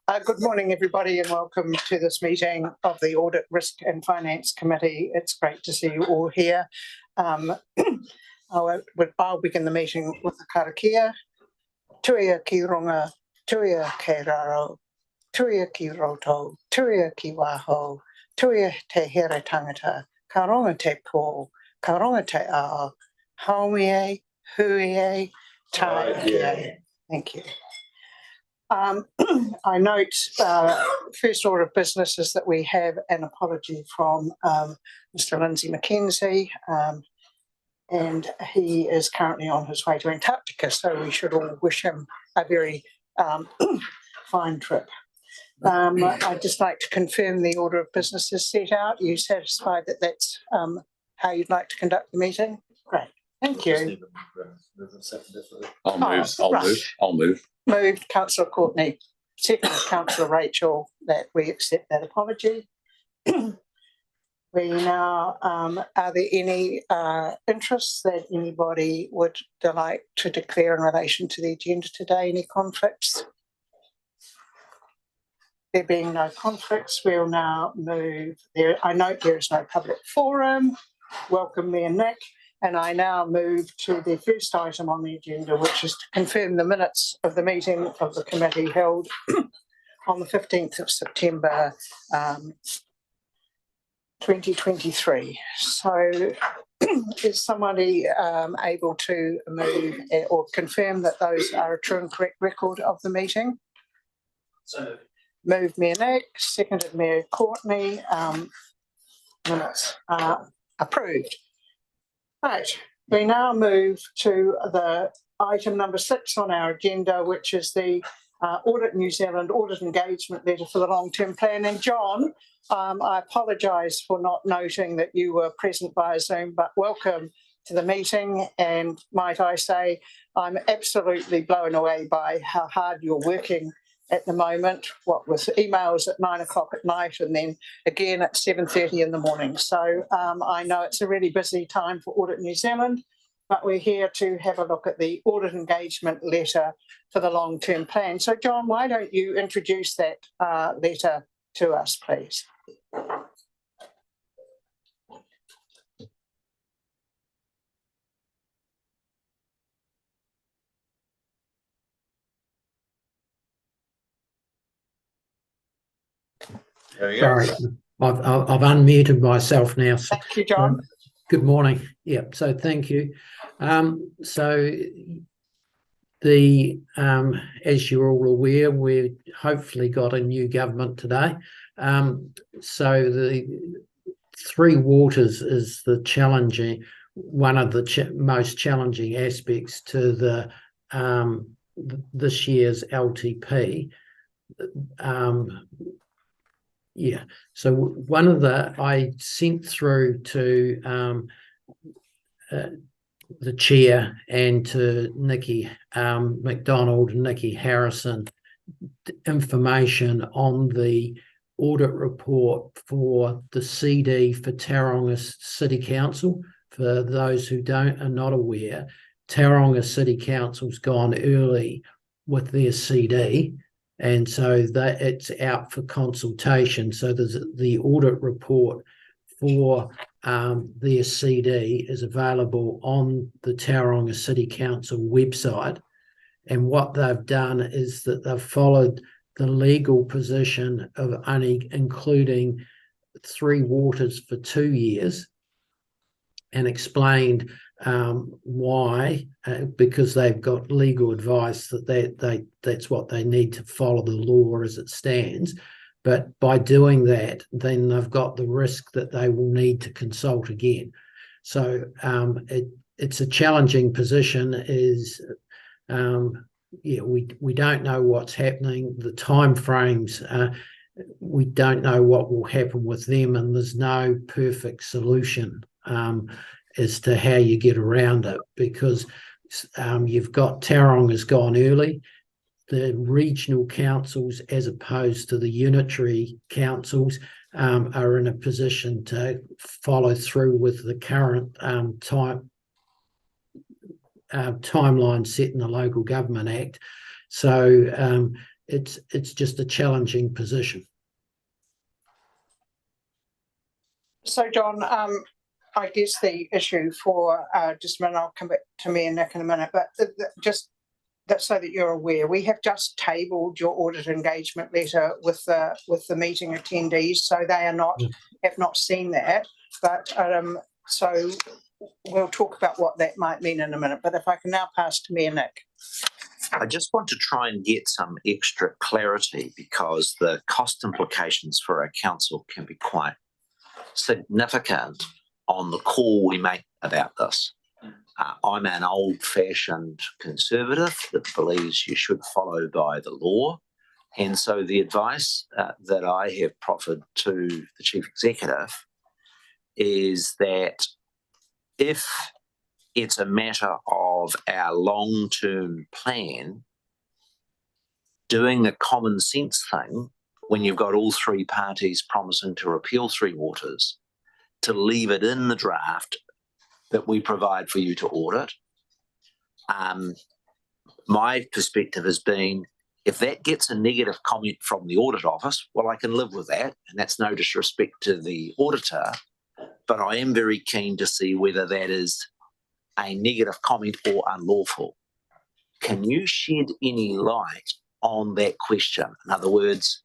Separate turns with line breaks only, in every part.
Good morning, everybody, and welcome to this meeting of the Audit, Risk and Finance Committee. It's great to see you all here. I'll begin the meeting with the karakia. Tuia ki runga, tuia ke raro, tuia ki roto, tuia ki waho, tuia te here tangata, ka ronga te pō, ka ronga te ao, haumie, huie, tae. Thank you. I note first order of business is that we have an apology from Mr. Lindsay McKenzie, and he is currently on his way to Antarctica, so we should all wish him a very fine trip. I'd just like to confirm the order of business is set out. Are you satisfied that that's how you'd like to conduct the meeting? Great, thank you.
I'll move.
Moved, Councillor Courtney. Second, Councillor Rachel, that we accept that apology. We now, are there any interests that anybody would like to declare in relation to the agenda today? Any conflicts? There being no conflicts, we'll now move there. I note there is no public forum. Welcome, Mayor Nick. And I now move to the first item on the agenda, which is to confirm the minutes of the meeting of the committee held on the 15th of September 2023. So is somebody able to move or confirm that those are a true and correct record of the meeting?
So
moved Mayor Nick, seconded Mayor Courtney. Minutes are approved. Right, we now move to the item number 6 on our agenda, which is the Audit New Zealand Audit Engagement Letter for the Long-Term Plan. And John, I apologise for not noting that you were present via Zoom, but welcome to the meeting. And might I say, I'm absolutely blown away by how hard you're working at the moment, what with emails at 9 o'clock at night and then again at 7:30 in the morning. So I know it's a really busy time for Audit New Zealand, but we're here to have a look at the Audit Engagement Letter for the Long-Term Plan. So John, why don't you introduce that letter to us, please?
Sorry, I've unmuted myself now.
Thank you, John.
Good morning. Yeah, so thank you. So the as you're all aware, we've hopefully got a new government today. So the Three Waters is the challenging, one of the most challenging aspects to the this year's LTP. Yeah, so one of I sent through to the chair and to Nikki McDonald and Nikki Harrison information on the audit report for the CD for Tauranga City Council. For those who are not aware, Tauranga City Council's gone early with their CD. And so that it's out for consultation. So there's the audit report for their CD is available on the Tauranga City Council website. And what they've done is that they've followed the legal position of only including Three Waters for 2 years and explained why, because they've got legal advice that's what they need to follow the law as it stands. But by doing that, then they've got the risk that they will need to consult again. So it's a challenging position. We don't know what's happening. The time frames, we don't know what will happen with them, and there's no perfect solution as to how you get around it, because you've got Tauranga's gone early. The regional councils, as opposed to the unitary councils, are in a position to follow through with the current timeline set in the Local Government Act. So it's just a challenging position.
So, John, I guess the issue for just a minute, I'll come back to me and Nick in a minute, but just that so that you're aware, we have just tabled your audit engagement letter with the meeting attendees, so they are not have not seen that. But so we'll talk about what that might mean in a minute. But if I can now pass to me and Nick.
I just want to try and get some extra clarity because the cost implications for our council can be quite significant on the call we make about this. I'm an old-fashioned conservative that believes you should follow by the law. And so the advice that I have proffered to the Chief Executive is that if it's a matter of our long-term plan, doing the common sense thing when you've got all three parties promising to repeal Three Waters, to leave it in the draft that we provide for you to audit. My perspective has been, if that gets a negative comment from the audit office, well, I can live with that, and that's no disrespect to the auditor, but I am very keen to see whether that is a negative comment or unlawful. Can you shed any light on that question? In other words,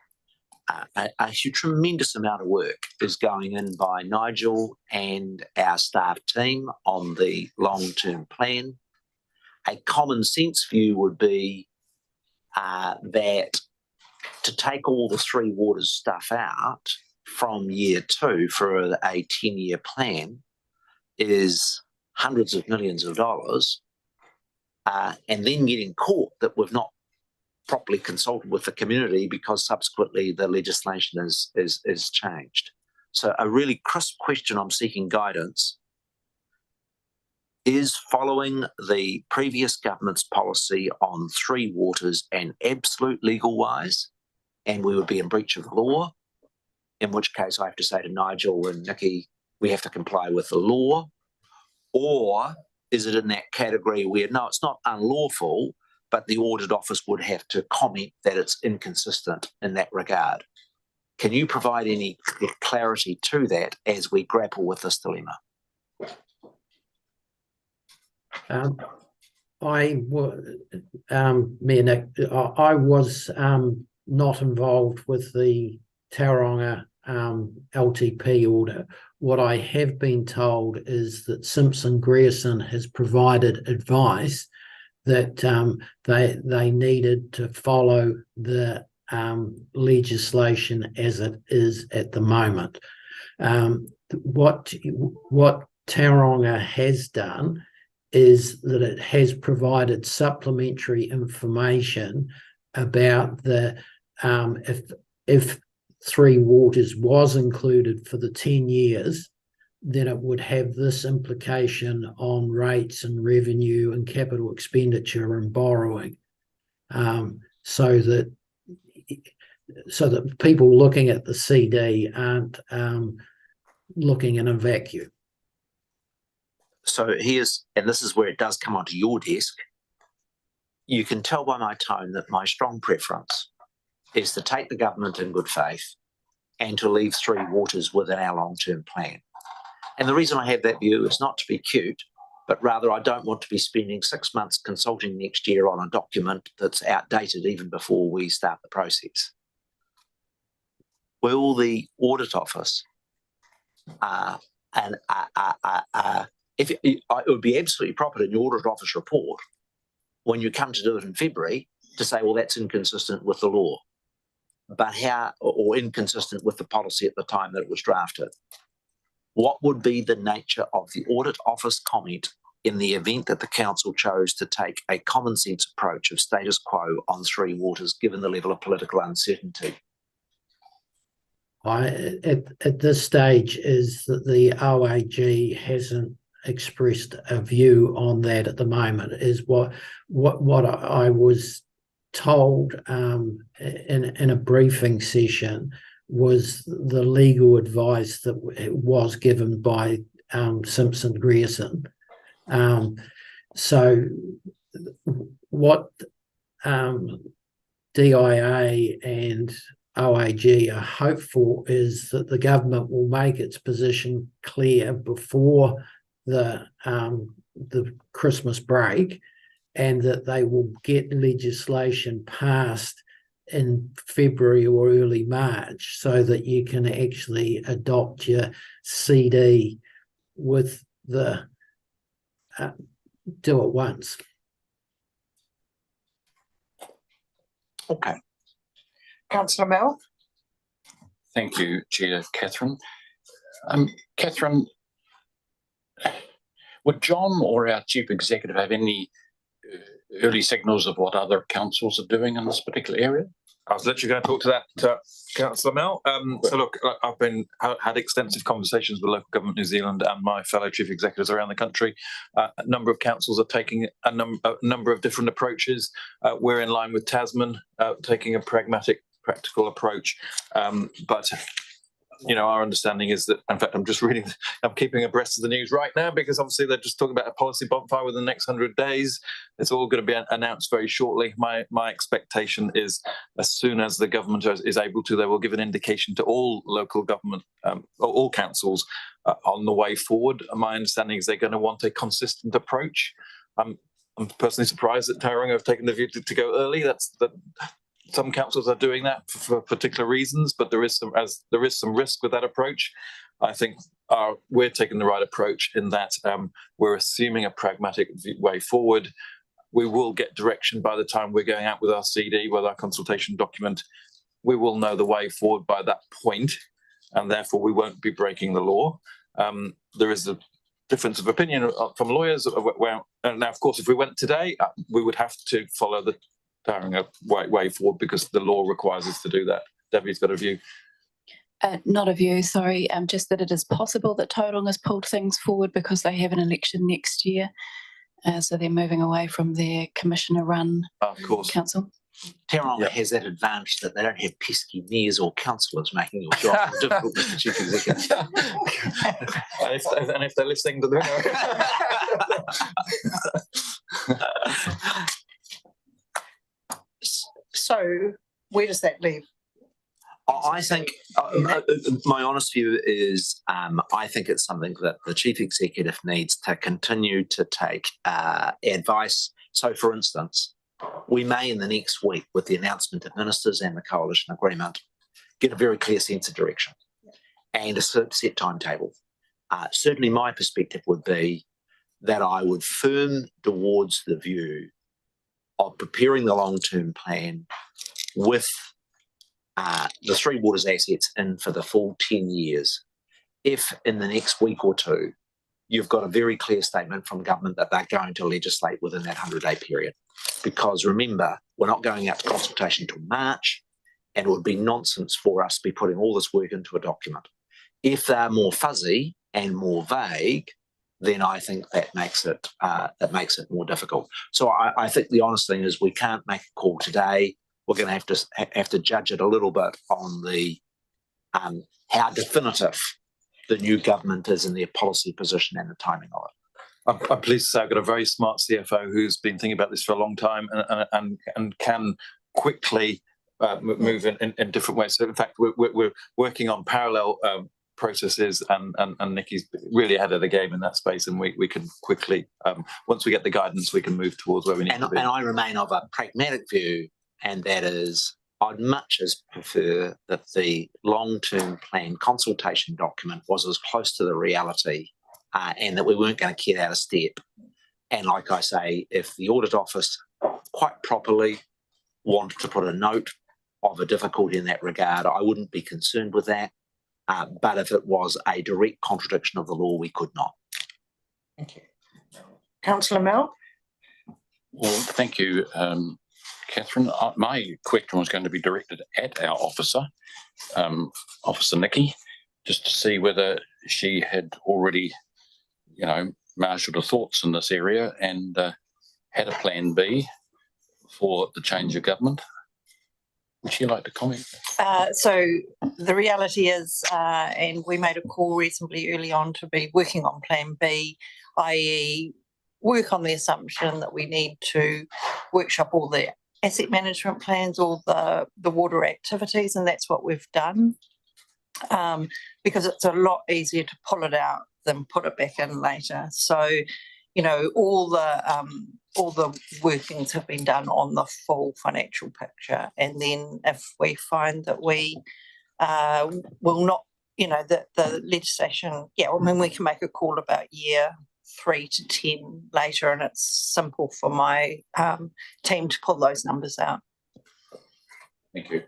a tremendous amount of work is going in by Nigel and our staff team on the long-term plan. A common sense view would be that to take all the Three Waters stuff out from year 2 for a 10-year plan is hundreds of millions of dollars, and then getting caught that we've not properly consulted with the community because subsequently the legislation is changed. So a really crisp question I'm seeking guidance is, following the previous government's policy on Three Waters an absolute legal wise, and we would be in breach of the law, in which case I have to say to Nigel and Nikki, we have to comply with the law, or is it in that category where, no, it's not unlawful, but the audit office would have to comment that it's inconsistent in that regard? Can you provide any clarity to that as we grapple with this dilemma?
I was not involved with the Tauranga LTP audit. What I have been told is that Simpson Grierson has provided advice that they needed to follow the legislation as it is at the moment. What Tauranga has done is that it has provided supplementary information about the if Three Waters was included for the 10 years, then it would have this implication on rates and revenue and capital expenditure and borrowing, so that people looking at the CD aren't looking in a vacuum.
So here's, and this is where it does come onto your desk. You can tell by my tone that my strong preference is to take the government in good faith and to leave Three Waters within our long-term plan. And the reason I have that view is not to be cute, but rather I don't want to be spending 6 months consulting next year on a document that's outdated even before we start the process. Will the audit office, it would be absolutely proper in your audit office report when you come to do it in February to say, well, that's inconsistent with the law, but how, or inconsistent with the policy at the time that it was drafted. What would be the nature of the audit office comment in the event that the council chose to take a common sense approach of status quo on Three Waters, given the level of political uncertainty?
At this stage is that the OAG hasn't expressed a view on that at the moment, is what I was told in a briefing session was the legal advice that was given by Simpson Grierson. So what DIA and OAG are hopeful is that the government will make its position clear before the Christmas break, and that they will get legislation passed in February or early March so that you can actually adopt your CD with the do it once.
Okay. Councillor Mel?
Thank you, Chair Catherine. Catherine, would John or our Chief Executive have any early signals of what other councils are doing in this particular area?
I was literally going to talk to that, Councillor Mel. So look, I've had extensive conversations with local government New Zealand and my fellow chief executives around the country. A number of councils are taking a number of different approaches. We're in line with Tasman, taking a pragmatic, practical approach. But you know, our understanding is that, in fact, I'm keeping abreast of the news right now, because obviously they're just talking about a policy bonfire within the next 100 days. It's all going to be announced very shortly. My expectation is, as soon as the government is able to, they will give an indication to all local government, all councils on the way forward. My understanding is they're going to want a consistent approach. I'm personally surprised that Tauranga have taken the view to go early. Some councils are doing that for particular reasons, but there is some risk with that approach. I think we're taking the right approach in that we're assuming a pragmatic way forward. We will get direction by the time we're going out with our CD, with our consultation document. We will know the way forward by that point, and therefore we won't be breaking the law. There is a difference of opinion from lawyers. Now, of course, if we went today, we would have to follow the Tauranga way forward, because the law requires us to do that. Debbie's got a view.
Not a view, sorry. Just that it is possible that Tauranga has pulled things forward because they have an election next year. So they're moving away from their commissioner-run council.
Tauranga has that advantage that they don't have pesky mayors or councillors making your job difficult, Mr. Chief Executive.
and if they're listening to the
So where does that leave?
I think my honest view is I think it's something that the Chief Executive needs to continue to take advice. So, for instance, we may in the next week, with the announcement of ministers and the coalition agreement, get a very clear sense of direction and a set timetable. Certainly my perspective would be that I would firm towards the view of preparing the long-term plan with the Three Waters assets in for the full 10 years. If in the next week or two, you've got a very clear statement from government that they're going to legislate within that 100-day period. Because remember, we're not going out to consultation until March, and it would be nonsense for us to be putting all this work into a document. If they're more fuzzy and more vague, then I think that makes it more difficult. So I think the honest thing is we can't make a call today. We're going to have to judge it a little bit on the how definitive the new government is in their policy position and the timing of it.
I'm pleased to say I've got a very smart CFO who's been thinking about this for a long time and can quickly move in different ways. So in fact, we're working on parallel processes, and Nikki's really ahead of the game in that space, and we can quickly, once we get the guidance, we can move towards where we need to be.
And I remain of a pragmatic view, and that is I'd much as prefer that the long-term plan consultation document was as close to the reality and that we weren't going to get out of step. And like I say, if the Audit Office quite properly wanted to put a note of a difficulty in that regard, I wouldn't be concerned with that. But if it was a direct contradiction of the law, we could not.
Thank you. Councillor Mel?
Well, thank you, Catherine. My question was going to be directed at our officer, Officer Nikki, just to see whether she had already, marshalled her thoughts in this area and had a plan B for the change of government. Would you like to comment?
So the reality is, and we made a call reasonably early on to be working on Plan B, i.e. work on the assumption that we need to workshop all the asset management plans or the water activities, and that's what we've done. Because it's a lot easier to pull it out than put it back in later. So, you know, all the workings have been done on the full financial picture. And then if we find that we will not, you know, that the legislation, we can make a call about year 3 to 10 later, and it's simple for my team to pull those numbers out.
Thank you.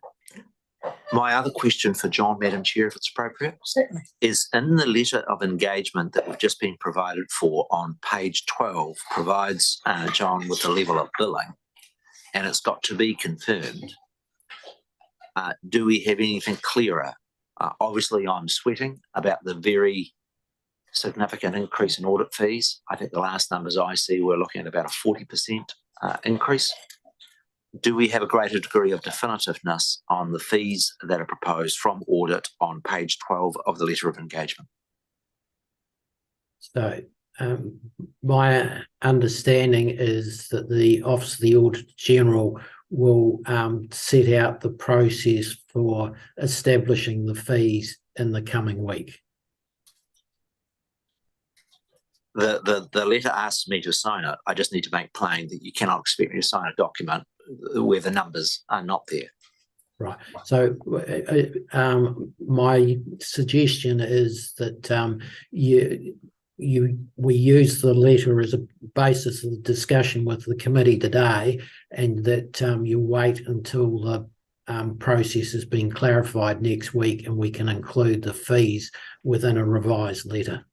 My other question for John, Madam Chair, if it's appropriate,
Certainly.
is in the letter of engagement that we've just been provided for on page 12 provides John with the level of billing, and it's got to be confirmed. Do we have anything clearer? Obviously, I'm sweating about the very significant increase in audit fees. I think the last numbers I see, we're looking at about a 40% increase. Do we have a greater degree of definitiveness on the fees that are proposed from audit on page 12 of the letter of engagement?
So my understanding is that the Office of the Auditor General will set out the process for establishing the fees in the coming week.
The letter asks me to sign it. I just need to make plain that you cannot expect me to sign a document where the numbers are not there.
Right. So my suggestion is that we use the letter as a basis of the discussion with the committee today, and that you wait until the process has been clarified next week, and we can include the fees within a revised letter.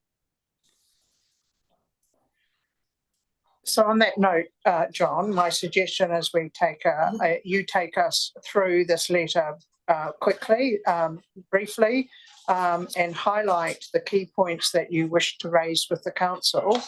So on that note, John, my suggestion is we take you take us through this letter quickly, briefly, and highlight the key points that you wish to raise with the council.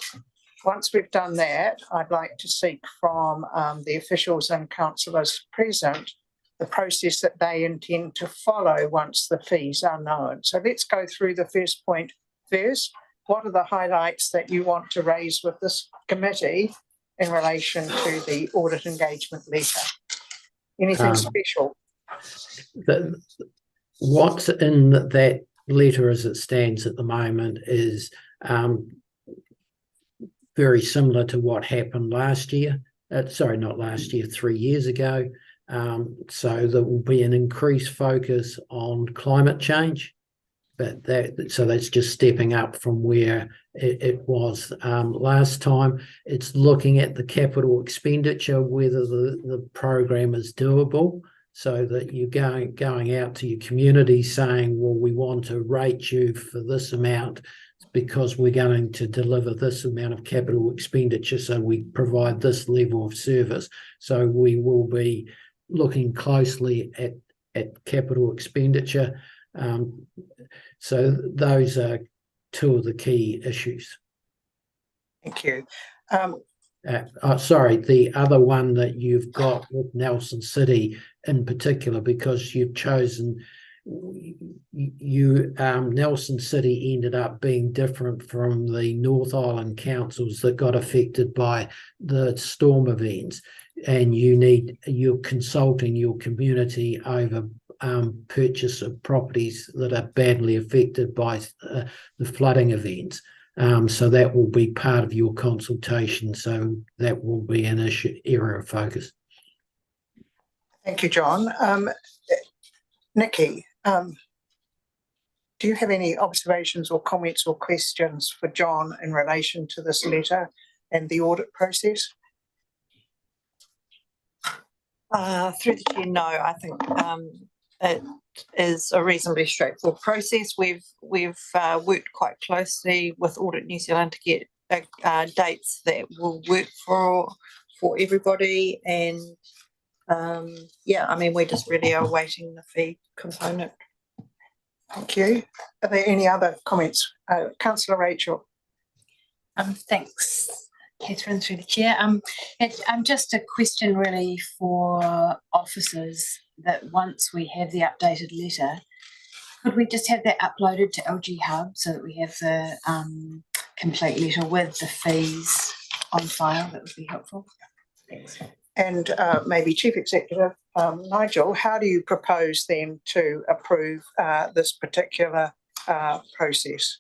Once we've done that, I'd like to seek from the officials and councillors present the process that they intend to follow once the fees are known. So let's go through the first point first. What are the highlights that you want to raise with this committee in relation to the audit engagement letter? Anything special?
What's in that letter as it stands at the moment is very similar to what happened last year. Sorry, not last year, 3 years ago. So there will be an increased focus on climate change. But that's just stepping up from where it was last time. It's looking at the capital expenditure, whether the program is doable, so that you're going out to your community saying, well, we want to rate you for this amount because we're going to deliver this amount of capital expenditure, so we provide this level of service. So we will be looking closely at capital expenditure. So those are two of the key issues.
Thank you.
Sorry, the other one that you've got with Nelson City in particular, because you've chosen, Nelson City ended up being different from the North Island councils that got affected by the storm events, and you're consulting your community over purchase of properties that are badly affected by the flooding events. So that will be part of your consultation. So that will be an area of focus.
Thank you, John. Nikki, do you have any observations or comments or questions for John in relation to this letter and the audit process?
Through the chair, no. I think it is a reasonably straightforward process. We've worked quite closely with Audit New Zealand to get dates that will work for everybody, and we just really are awaiting the fee component.
Thank you. Are there any other comments? Councillor Rachel.
Thanks, Catherine, through the chair. Just a question really for officers, that once we have the updated letter, could we just have that uploaded to LG Hub so that we have the complete letter with the fees on file? That would be helpful. Thanks.
And maybe Chief Executive Nigel, how do you propose then to approve this particular process?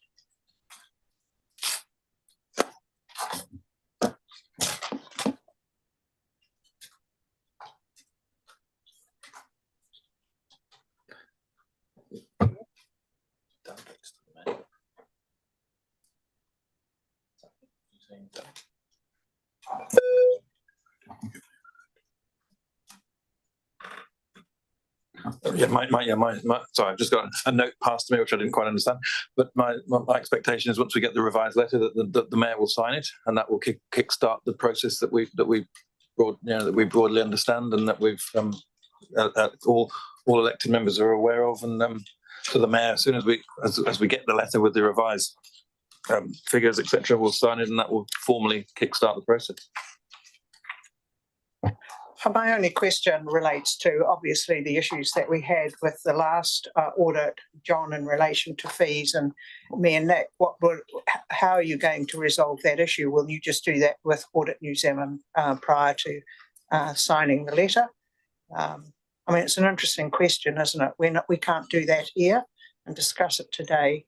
Sorry, I've just got a note passed to me, which I didn't quite understand. But my expectation is once we get the revised letter that the mayor will sign it, and that will kickstart the process that we broadly understand, and that we've all elected members are aware of. And so the mayor, as soon as we get the letter with the revised figures, etc., will sign it, and that will formally kickstart the process.
My only question relates to obviously the issues that we had with the last audit, John, in relation to fees, and me and Nick. How are you going to resolve that issue? Will you just do that with Audit New Zealand prior to signing the letter? I mean, it's an interesting question, isn't it? We can't do that here and discuss it today.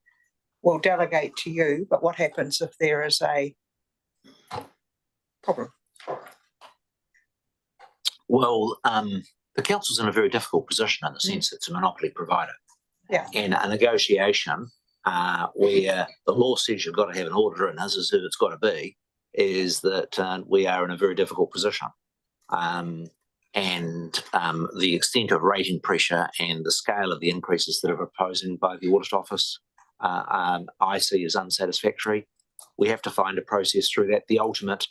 We'll delegate to you, but what happens if there is a problem?
Well, the council's in a very difficult position in the sense it's a monopoly provider.
Yeah.
And a negotiation where the law says you've got to have an auditor and this is who it's got to be, is that we are in a very difficult position. And the extent of rating pressure and the scale of the increases that are proposing by the Audit Office, I see as unsatisfactory. We have to find a process through that. The ultimate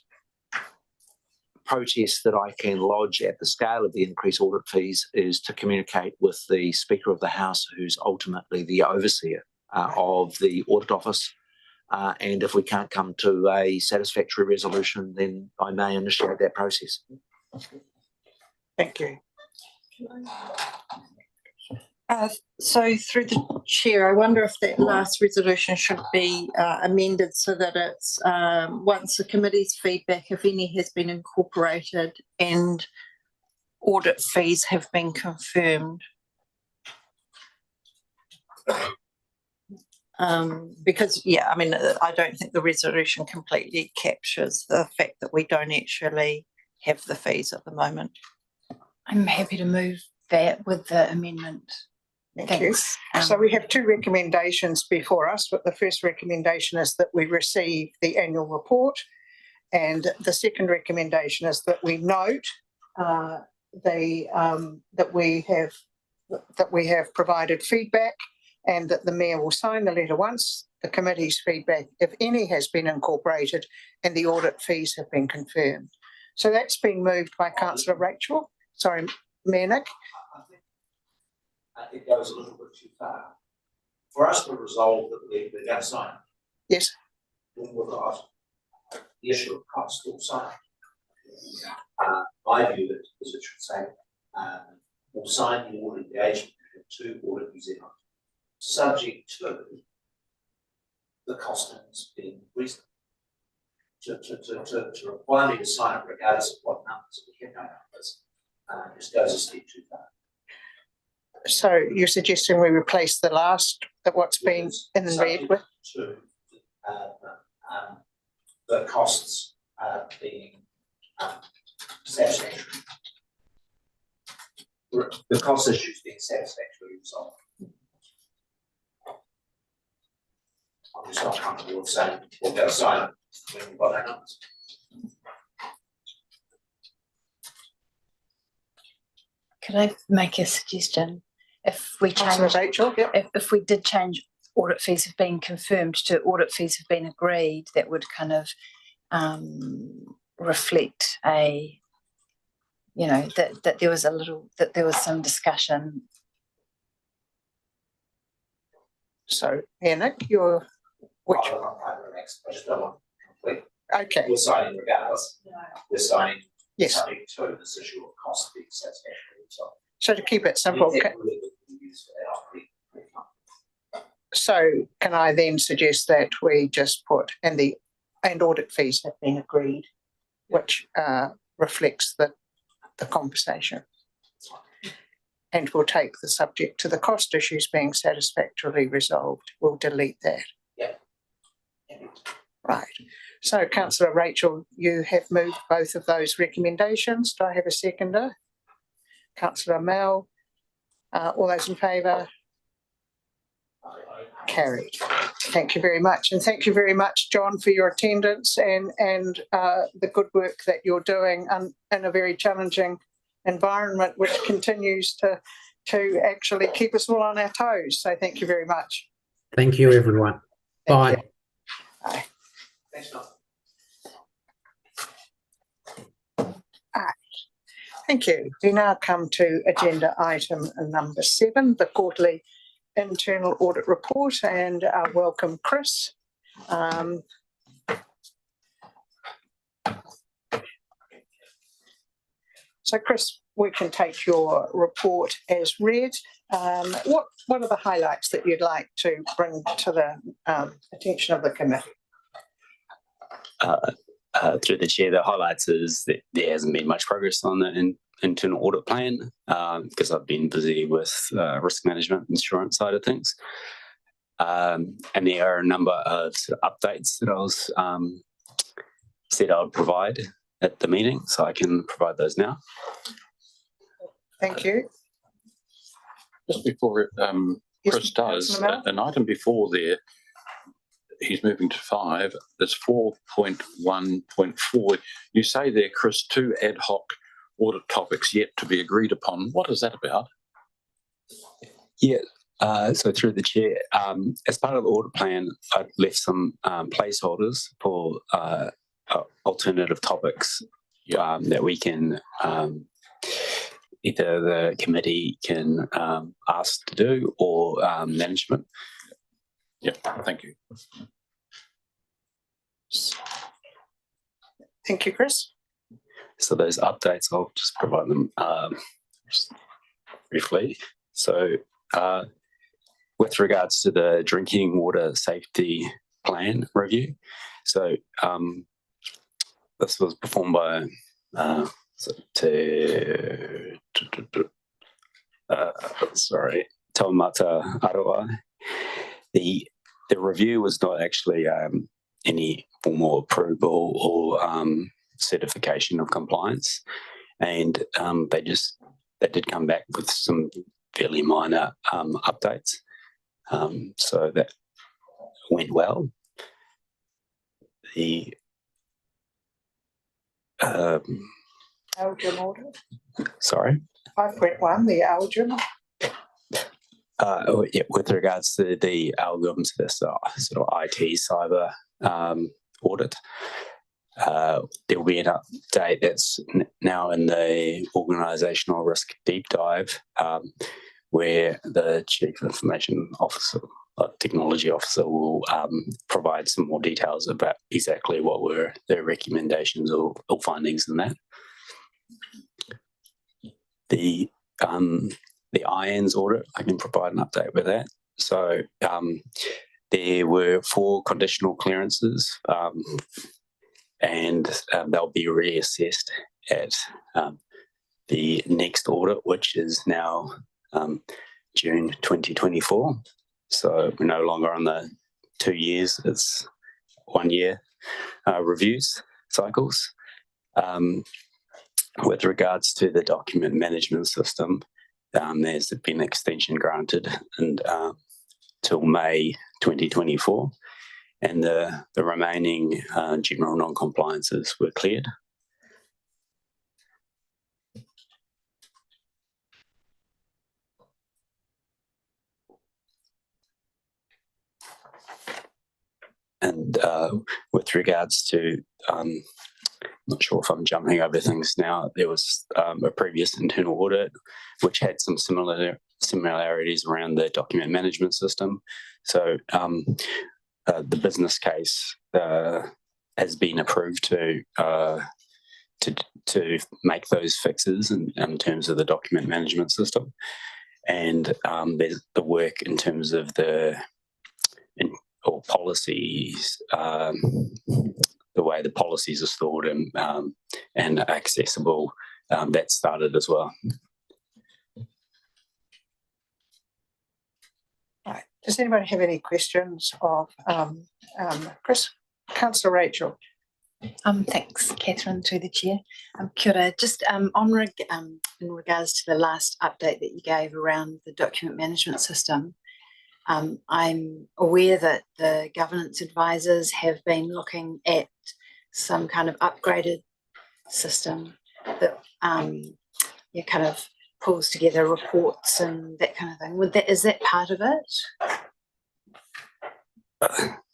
protest that I can lodge at the scale of the increased audit fees is to communicate with the Speaker of the House, who's ultimately the overseer of the Audit Office. And if we can't come to a satisfactory resolution, then I may initiate that process.
Thank you.
So through the chair, I wonder if that last resolution should be amended so that it's once the committee's feedback, if any, has been incorporated and audit fees have been confirmed. Because, yeah, I mean, I don't think the resolution completely captures the fact that we don't actually have the fees at the moment.
I'm happy to move that with the amendment.
Thank you. So we have two recommendations before us, but the first recommendation is that we receive the annual report, and the second recommendation is that we note that we have provided feedback, and that the mayor will sign the letter once the committee's feedback, if any, has been incorporated and the audit fees have been confirmed. So that's been moved by Councillor Rachel. Sorry, Mayor Nick.
It goes a little bit too far. For us to resolve that we're going to sign it.
Yes.
We've got the issue of cost still sign. My view is it should say we'll sign the audit engagement to Audit New Zealand, subject to the costings being reasonable. To require me to sign it regardless of what numbers we have no numbers, just goes a step too far.
So you're suggesting we replace the last that what's been in red with?
To the costs being satisfactory. The cost issues being satisfactorily resolved. I'm just not comfortable with saying we'll go silent when we've got our numbers.
Could I make a suggestion? If we change,
Rachel, yep.
if we did change audit fees have been confirmed to audit fees have been agreed, that would kind of reflect a, you know, that there was some discussion.
So,
Nick, you're which?
I just don't want complete.
Okay.
We're signing regardless. No. We're signing.
Yes.
Subject to this issue of cost being satisfactory.
So to keep it simple. So can I then suggest that we just put and audit fees have been agreed, which reflects the the conversation. And we'll take the subject to the cost issues being satisfactorily resolved. We'll delete that.
Yeah.
Right. So councillor Rachel, you have moved both of those recommendations. Do I have a seconder? Councillor Mel, all those in favour? Carried. Thank you very much. And thank you very much, John, for your attendance and the good work that you're doing in a very challenging environment, which continues to actually keep us all on our toes. So thank you very much.
Thank you, everyone.
Thank
Bye.
you. Bye.
Thanks, Mark.
Thank you. We now come to agenda item number 7, the quarterly internal audit report, and welcome Chris. So Chris, we can take your report as read. What are the highlights that you'd like to bring to the attention of the committee?
Through the chair, the highlights is that there hasn't been much progress on the internal audit plan because I've been busy with risk management, insurance side of things. And there are a number of sort of updates that I was said I would provide at the meeting, so I can provide those now.
Thank you.
Just before Chris does, an item before there, he's moving to 5, there's 4.1.4. You say there, Chris, 2 ad hoc audit topics yet to be agreed upon. What is that about?
Yeah, so through the chair, as part of the audit plan, I've left some placeholders for alternative topics that we can either the committee can ask to do or management.
Yeah, thank you.
Thank you, Chris.
So those updates, I'll just provide them just briefly. So with regards to the drinking water safety plan review, so this was performed by Taumata Aroa. The review was not actually any formal approval or certification of compliance, and they did come back with some fairly minor updates, so that went well. The
Algin order.
sorry.
5.1, the Algin.
Yeah, with regards to the algorithms, this sort of IT cyber audit, there will be an update that's now in the organisational risk deep dive, where the Chief Information Officer, Technology Officer, will provide some more details about exactly what were the recommendations or findings in that. The IANS audit, I can provide an update with that. So there were 4 conditional clearances, and they'll be reassessed at the next audit, which is now June 2024. So we're no longer on the 2 years, it's 1 year reviews cycles. With regards to the document management system, there's been an extension granted and till May 2024, and the remaining general non-compliances were cleared. And with regards to, not sure if I'm jumping over things now, there was a previous internal audit which had some similarities around the document management system. So the business case has been approved to make those fixes in terms of the document management system, and there's the work in terms of or policies, the way the policies are stored and accessible that started as well.
Right. Does anybody have any questions of Chris? Councillor Rachel.
Thanks, Catherine, through the chair. Kia ora. Just in regards to the last update that you gave around the document management system, I'm aware that the governance advisors have been looking at some kind of upgraded system that kind of pulls together reports and that kind of thing. Is that part of it?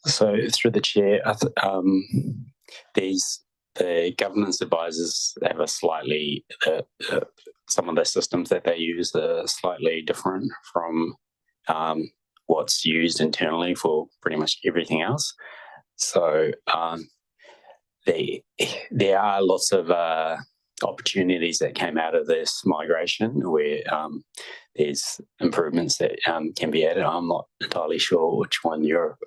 So through the chair, the governance advisors have a slightly some of the systems that they use are slightly different from what's used internally for pretty much everything else. So there are lots of opportunities that came out of this migration where there's improvements that can be added. I'm not entirely sure which one you're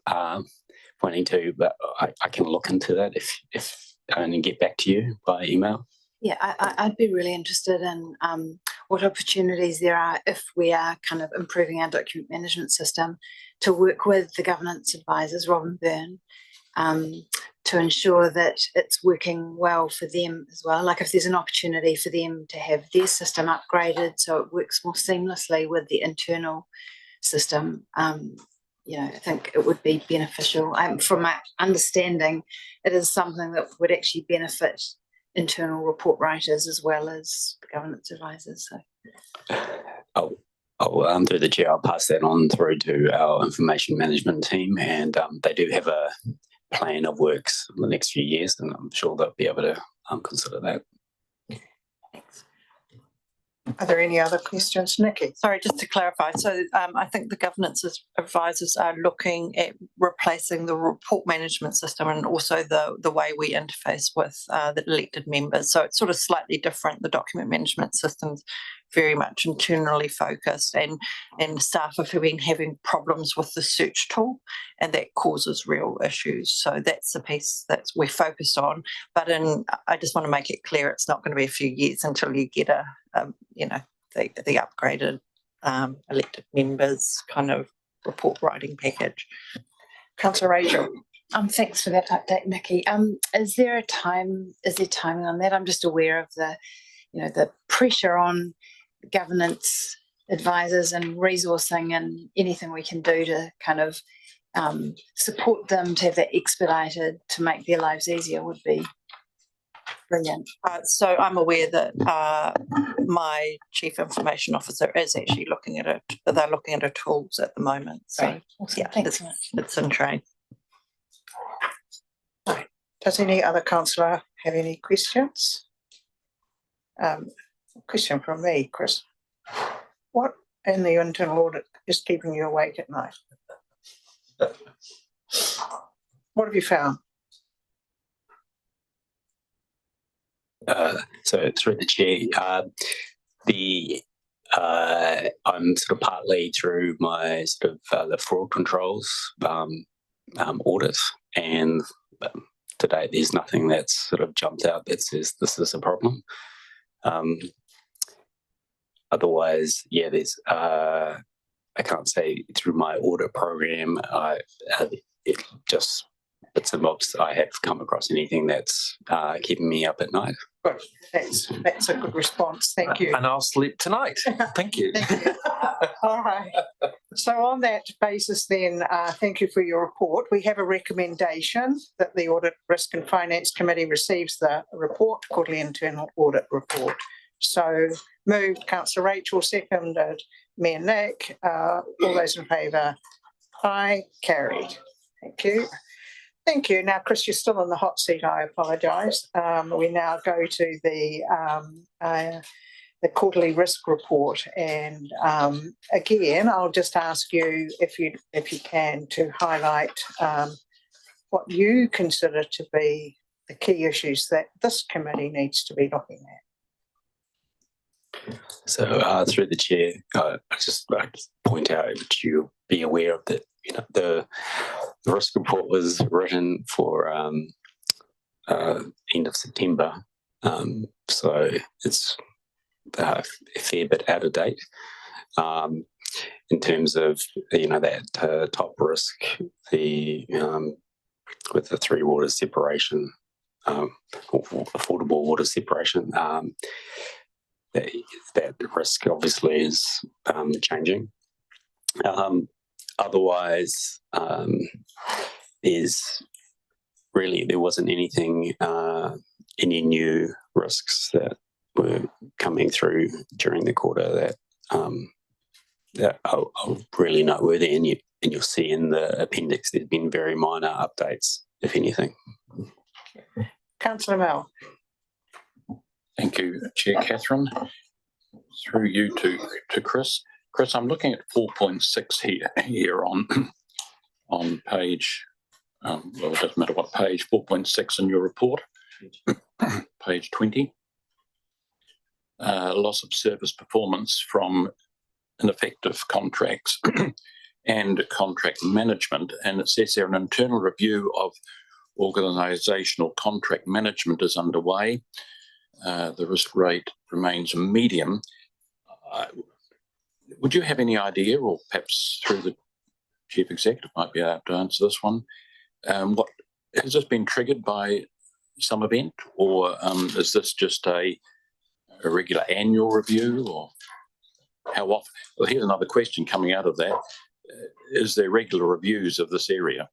pointing to, but I can look into that if and get back to you by email.
Yeah, I'd be really interested in what opportunities there are if we are kind of improving our document management system to work with the governance advisors, Rob and Byrne, to ensure that it's working well for them as well. Like if there's an opportunity for them to have their system upgraded so it works more seamlessly with the internal system, I think it would be beneficial. From my understanding, it is something that would actually benefit internal report writers as well as the governance advisors. So,
I'll through the chair, I'll pass that on through to our information management team, and they do have a plan of works in the next few years, and I'm sure they'll be able to consider that.
thanks.
Are there any other questions, Nikki?
Sorry, just to clarify. So I think the governance advisors are looking at replacing the report management system and also the way we interface with the elected members. So it's sort of slightly different. The document management system's very much internally focused, and staff have been having problems with the search tool, and that causes real issues. So that's the piece that we're focused on. But I just want to make it clear it's not going to be a few years until you get the upgraded elected members kind of report writing package.
Councillor Rachel.
Thanks for that update, Nikki. Is there timing on that? I'm just aware of the pressure on governance advisors and resourcing and anything we can do to kind of support them to have that expedited to make their lives easier would be brilliant.
So I'm aware that my chief information officer is actually looking at it. They're looking at our tools at the moment. So
Right. Awesome.
yeah,
Thanks so much.
it's in train.
Right. Does any other councillor have any questions? Question from me, Chris. What in the internal audit is keeping you awake at night? What have you found?
So through the chair, I'm sort of partly through my sort of the fraud controls audit, and to date there's nothing that's sort of jumped out that says this is a problem. Otherwise, yeah, there's I can't say through my audit program, it just bits and bobs. I have come across anything that's keeping me up at night.
Good. That's a good response. Thank you.
And I'll sleep tonight. Thank you.
Thank you. All right. So on that basis then, thank you for your report. We have a recommendation that the Audit, Risk and Finance Committee receives the report, quarterly internal audit report. So moved, Councillor Rachel, seconded, Mayor Nick. All those in favour? Aye, carried. Thank you. Thank you. Now, Chris, you're still in the hot seat. I apologise. We now go to the quarterly risk report, and again, I'll just ask you if you can to highlight what you consider to be the key issues that this committee needs to be looking at.
So through the chair, I just point out that you be aware of that. The risk report was written for end of September, So it's a fair bit out of date. In terms of, that top risk, the with the 3 water separation, or affordable water separation, that risk obviously is changing. Otherwise, there wasn't anything, any new risks that were coming through during the quarter that are really noteworthy, and you'll see in the appendix there's been very minor updates, if anything.
Councillor Mel.
Thank you, Chair Catherine. Through you to Chris. Chris, I'm looking at 4.6 here on page, well, it doesn't matter what page, 4.6 in your report, page 20. Loss of service performance from ineffective contracts and contract management. And it says there an internal review of organisational contract management is underway. The risk rate remains medium. Would you have any idea, or perhaps through the Chief Executive might be able to answer this one, what has this been triggered by some event, or is this just a regular annual review, or how often? Well, here's another question coming out of that. Is there regular reviews of this area?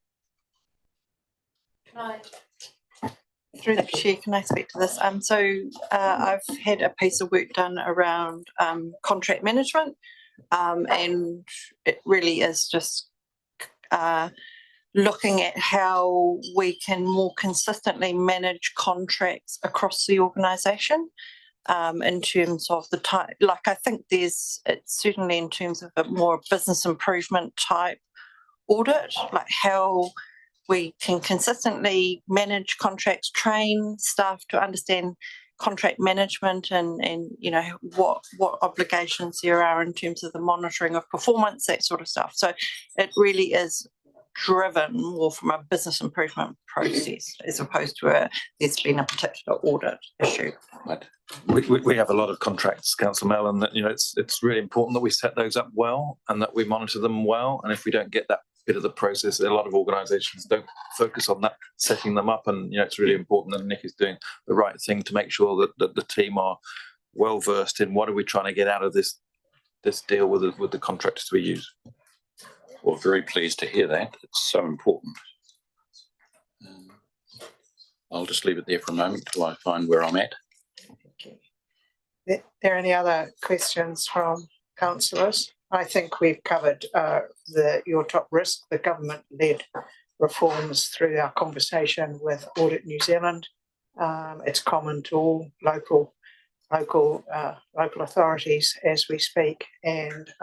Through the chair, can I speak to this? I've had a piece of work done around contract management, and it really is just looking at how we can more consistently manage contracts across the organisation, in terms of the type. Like, I think it's certainly in terms of a more business improvement type audit, like how we can consistently manage contracts, train staff to understand contract management, and what obligations there are in terms of the monitoring of performance, that sort of stuff. So it really is driven more from a business improvement process as opposed to there's been a particular audit issue.
Right. We have a lot of contracts, Councillor Mel, and that it's really important that we set those up well and that we monitor them well. And if we don't get that bit of the process, a lot of organisations don't focus on that, setting them up, and it's really important that Nick is doing the right thing to make sure that the team are well versed in what are we trying to get out of this deal with the contractors we use.
Well, very pleased to hear that. It's so important. I'll just leave it there for a moment till I find where I'm at.
Are there any other questions from councillors? I think we've covered your top risk, the government-led reforms, through our conversation with Audit New Zealand. It's common to all local authorities as we speak, and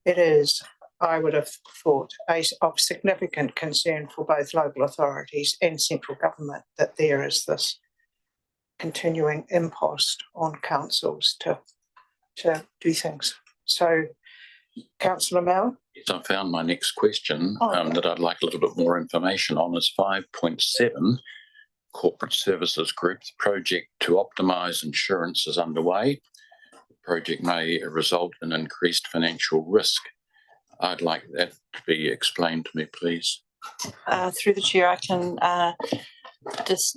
it is, I would have thought, of significant concern for both local authorities and central government that there is this continuing impost on councils to do things. So, Councillor Mel?
Yes, I found my next question that I'd like a little bit more information on is 5.7, Corporate Services Group. The project to optimise insurance is underway. The project may result in increased financial risk. I'd like that to be explained to me, please.
Through the chair, I can just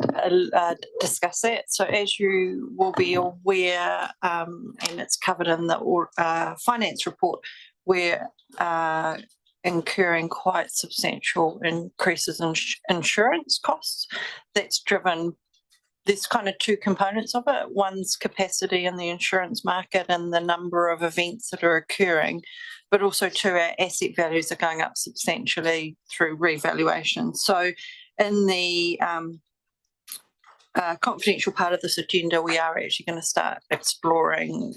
discuss that. So as you will be aware, and it's covered in the finance report, we're incurring quite substantial increases in insurance costs. That's driven, there's kind of two components of it. One's capacity in the insurance market and the number of events that are occurring, but also two, our asset values are going up substantially through revaluation. So in the confidential part of this agenda, we are actually going to start exploring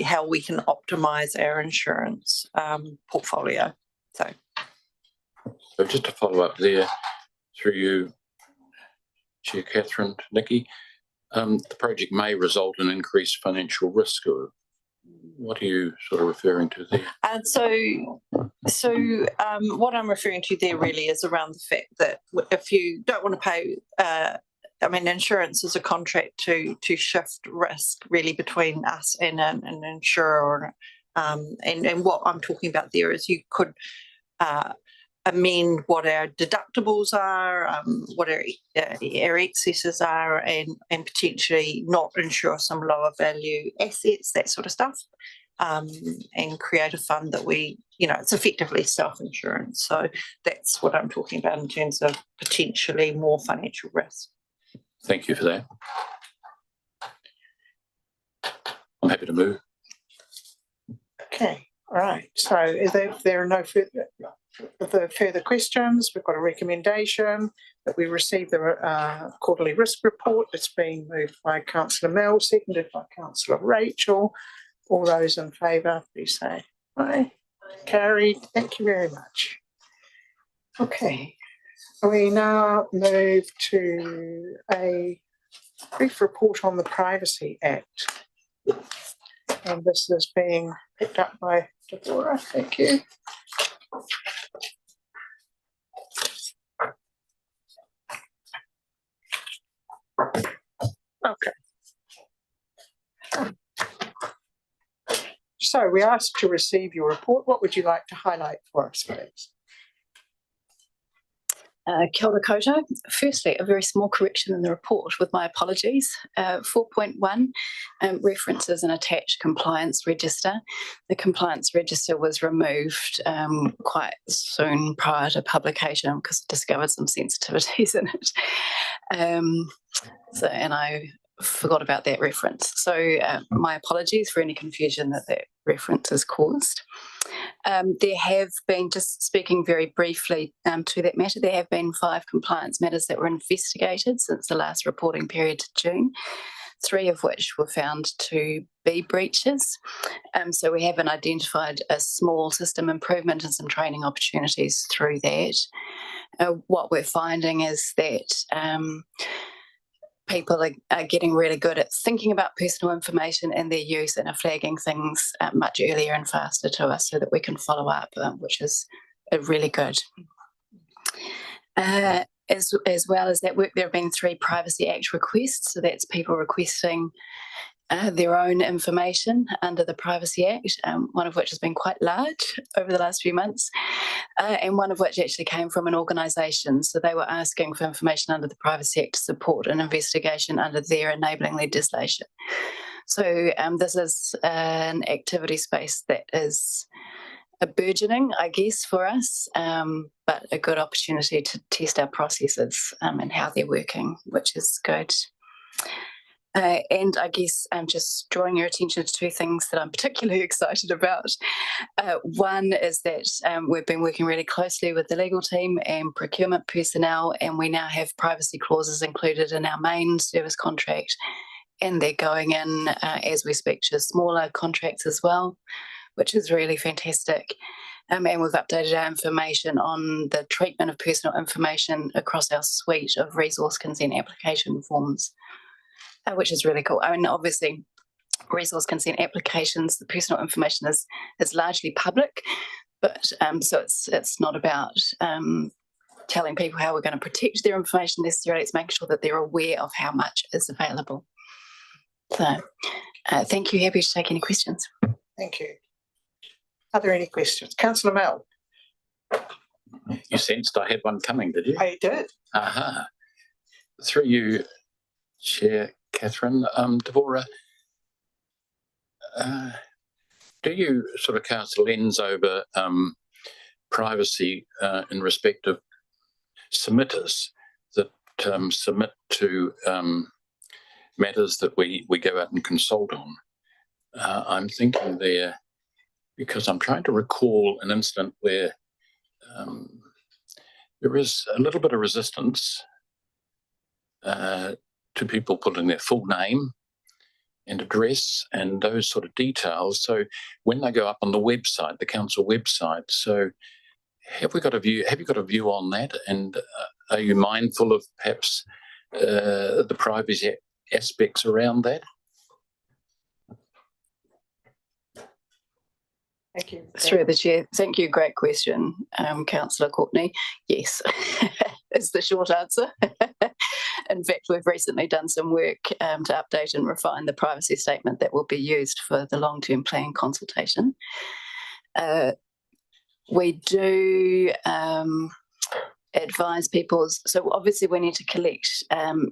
how we can optimise our insurance portfolio. So
just to follow up there, through you, Chair Catherine, Nikki, the project may result in increased financial risk. Or what are you sort of referring to there?
What I'm referring to there really is around the fact that if you don't want to pay I mean, insurance is a contract to shift risk really between us and an insurer. And what I'm talking about there is you could amend what our deductibles are, what our excesses are, and potentially not insure some lower value assets, that sort of stuff, and create a fund that it's effectively self-insurance. So that's what I'm talking about in terms of potentially more financial risk.
Thank you for that. I'm happy to move.
Okay, all right. So if there are no further questions, we've got a recommendation that we receive the quarterly risk report. It's been moved by Councillor Mel, seconded by Councillor Rachel. All those in favour, please say aye. Carried. Thank you very much. Okay, we now move to a brief report on the Privacy Act. And this is being picked up by Deborah. Thank you. Okay. So we asked to receive your report. What would you like to highlight for us, please?
Kia ora koutou. Firstly, a very small correction in the report, with my apologies. 4.1 references an attached compliance register. The compliance register was removed quite soon prior to publication because it discovered some sensitivities in it. And I forgot about that reference. So my apologies for any confusion that reference has caused. There have been, just speaking very briefly to that matter, there have been 5 compliance matters that were investigated since the last reporting period to June, 3 of which were found to be breaches. So we haven't identified a small system improvement and some training opportunities through that. What we're finding is that people are getting really good at thinking about personal information and their use and are flagging things much earlier and faster to us so that we can follow up, which is really good. As well as that work, there have been 3 Privacy Act requests. So that's people requesting their own information under the Privacy Act, one of which has been quite large over the last few months, and one of which actually came from an organisation. So they were asking for information under the Privacy Act to support an investigation under their enabling legislation. So this is an activity space that is a burgeoning, I guess, for us, but a good opportunity to test our processes and how they're working, which is good. And I guess I'm just drawing your attention to 2 things that I'm particularly excited about. One is that we've been working really closely with the legal team and procurement personnel, and we now have privacy clauses included in our main service contract, and they're going in as we speak to smaller contracts as well, which is really fantastic. And we've updated our information on the treatment of personal information across our suite of resource consent application forms, which is really cool. I mean, obviously, resource consent applications, the personal information is largely public, but so it's not about telling people how we're going to protect their information necessarily. It's making sure that they're aware of how much is available. So thank you. Happy to take any questions.
Thank you. Are there any questions? Councillor Mel.
You sensed I had one coming, did you?
I did.
Aha. Through you, Chair Catherine, Deborah, do you sort of cast a lens over privacy in respect of submitters that submit to matters that we go out and consult on? I'm thinking there, because I'm trying to recall an incident where there is a little bit of resistance to people putting their full name and address and those sort of details. So when they go up on the website, the council website, so have you got a view on that? And are you mindful of perhaps the privacy aspects around that?
Thank you.
Through the chair. Thank you. Great question, Councillor Courtney. Yes, is the short answer. In fact, we've recently done some work to update and refine the privacy statement that will be used for the long-term plan consultation. We do advise people, so obviously we need to collect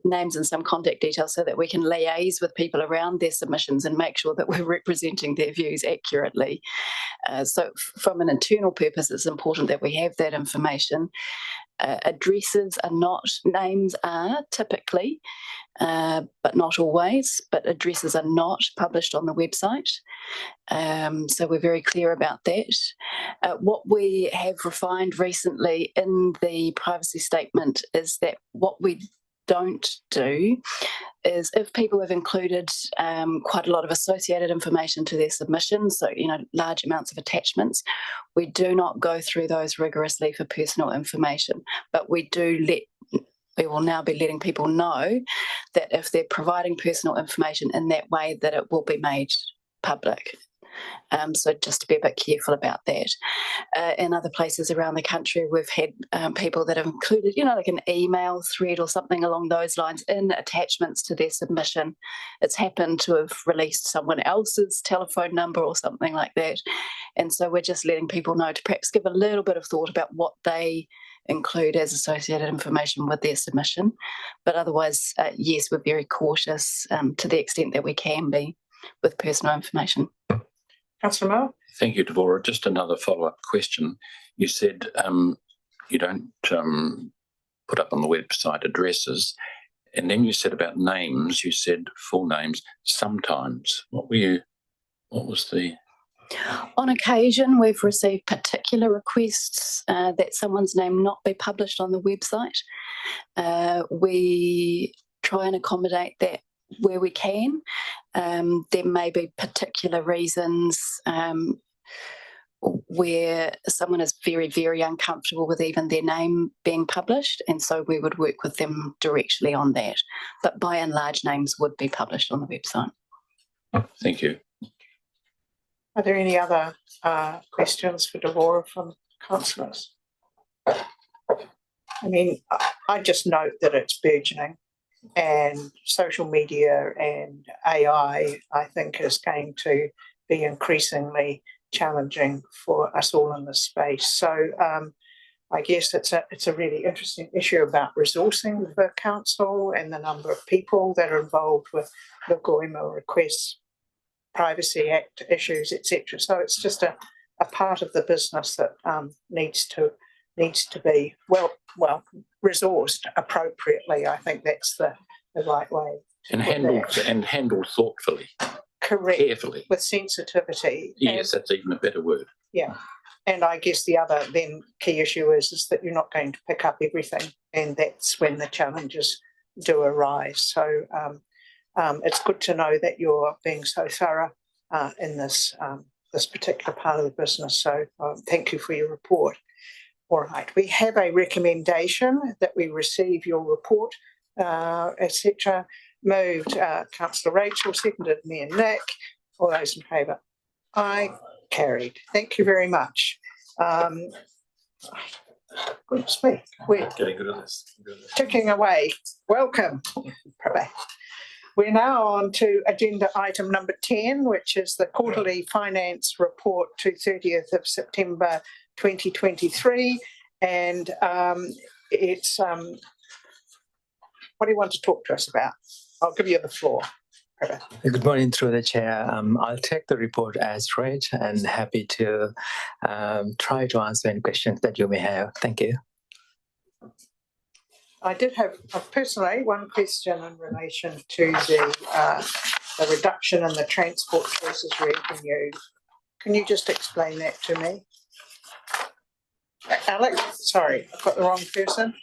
names and some contact details so that we can liaise with people around their submissions and make sure that we're representing their views accurately. So from an internal purpose, it's important that we have that information. Addresses are not, names are typically, but not always, but addresses are not published on the website. So we're very clear about that. What we have refined recently in the privacy statement is that what we don't do is, if people have included quite a lot of associated information to their submissions, so large amounts of attachments, we do not go through those rigorously for personal information, but we will now be letting people know that if they're providing personal information in that way, that it will be made public. So just to be a bit careful about that. In other places around the country, we've had people that have included, like an email thread or something along those lines in attachments to their submission. It's happened to have released someone else's telephone number or something like that. And so we're just letting people know to perhaps give a little bit of thought about what they include as associated information with their submission. But otherwise, yes, we're very cautious to the extent that we can be with personal information.
Councillor Miller?
Thank you, Deborah. Just another follow-up question. You said you don't put up on the website addresses, and then you said about names, you said full names sometimes. What was the...
On occasion, we've received particular requests that someone's name not be published on the website. We try and accommodate that where we can. There may be particular reasons where someone is very, very uncomfortable with even their name being published, and so we would work with them directly on that. But by and large, names would be published on the website.
Thank you.
Are there any other questions for Deborah from councillors? I mean, I just note that it's burgeoning, and social media and AI, I think, is going to be increasingly challenging for us all in this space. So I guess it's a really interesting issue about resourcing the council and the number of people that are involved with local email requests, Privacy Act issues, etc. So it's just a part of the business that needs to be well resourced appropriately. I think that's the right way.
And handled thoughtfully.
Correct.
Carefully.
With sensitivity.
Yes, that's even a better word.
Yeah. And I guess the other then key issue is that you're not going to pick up everything, and that's when the challenges do arise. So it's good to know that you're being so thorough in this particular part of the business. So thank you for your report. All right, we have a recommendation that we receive your report, etc. Moved Councillor Rachel, seconded Mayor Nick. All those in favour? Aye, carried. Thank you very much. Goodness me, we're
Getting good at this.
ticking away. Welcome. We're now on to agenda item number 10, which is the quarterly finance report to 30th of September 2023. And it's, what do you want to talk to us about? I'll give you the floor.
Good morning, through the chair. I'll take the report as read and happy to try to answer any questions that you may have. Thank you.
I did have personally one question in relation to the reduction in the transport choices revenue. Can you just explain that to me? Alex, sorry, I've got the wrong person.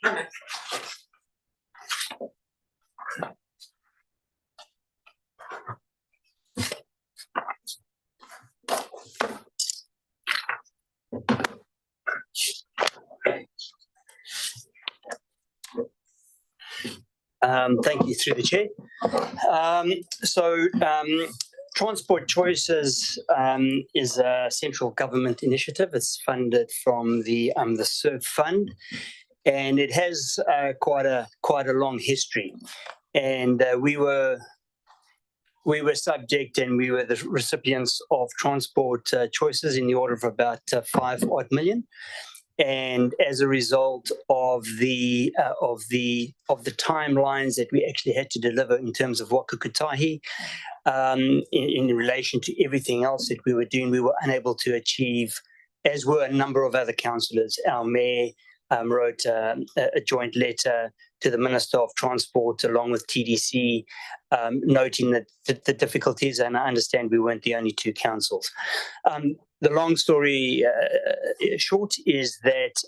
Thank you, through the chair. Transport Choices is a central government initiative. It's funded from the SERV fund, and it has quite a long history. And we were subject, and we were the recipients of transport choices in the order of about 5 odd million. And as a result of the timelines that we actually had to deliver in terms of Waka Kotahi, in relation to everything else that we were doing, we were unable to achieve, as were a number of other councillors. Our mayor wrote a joint letter to the Minister of Transport along with TDC, noting that the difficulties, and I understand we weren't the only two councils. The long story short is that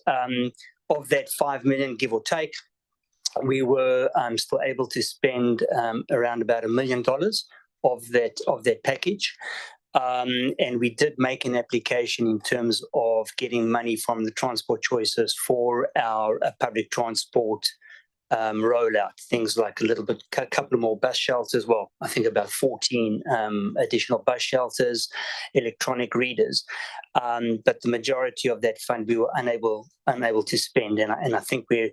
of that 5 million, give or take, we were still able to spend around about $1 million of that package. And we did make an application in terms of getting money from the transport choices for our public transport rollout, things like a couple of more bus shelters. Well, I think about 14 additional bus shelters, electronic readers. But the majority of that fund we were unable to spend, and I think we're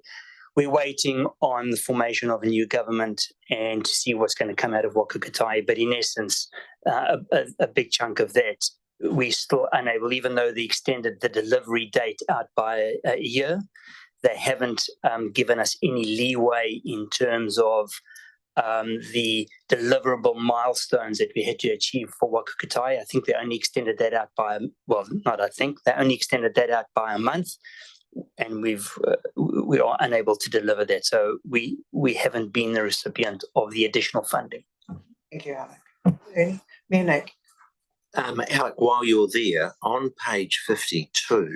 waiting on the formation of a new government and to see what's going to come out of Waka Kotahi. But in essence, a big chunk of that we're still unable, even though they extended the delivery date out by a year. They haven't given us any leeway in terms of the deliverable milestones that we had to achieve for Waka Kotahi. I think they only extended that out by, they only extended that out by a month, and we are unable to deliver that. So we haven't been the recipient of the additional funding.
Thank you, Alec. Ernie? Mayor Nick?
Alec, while you're there, on page 52,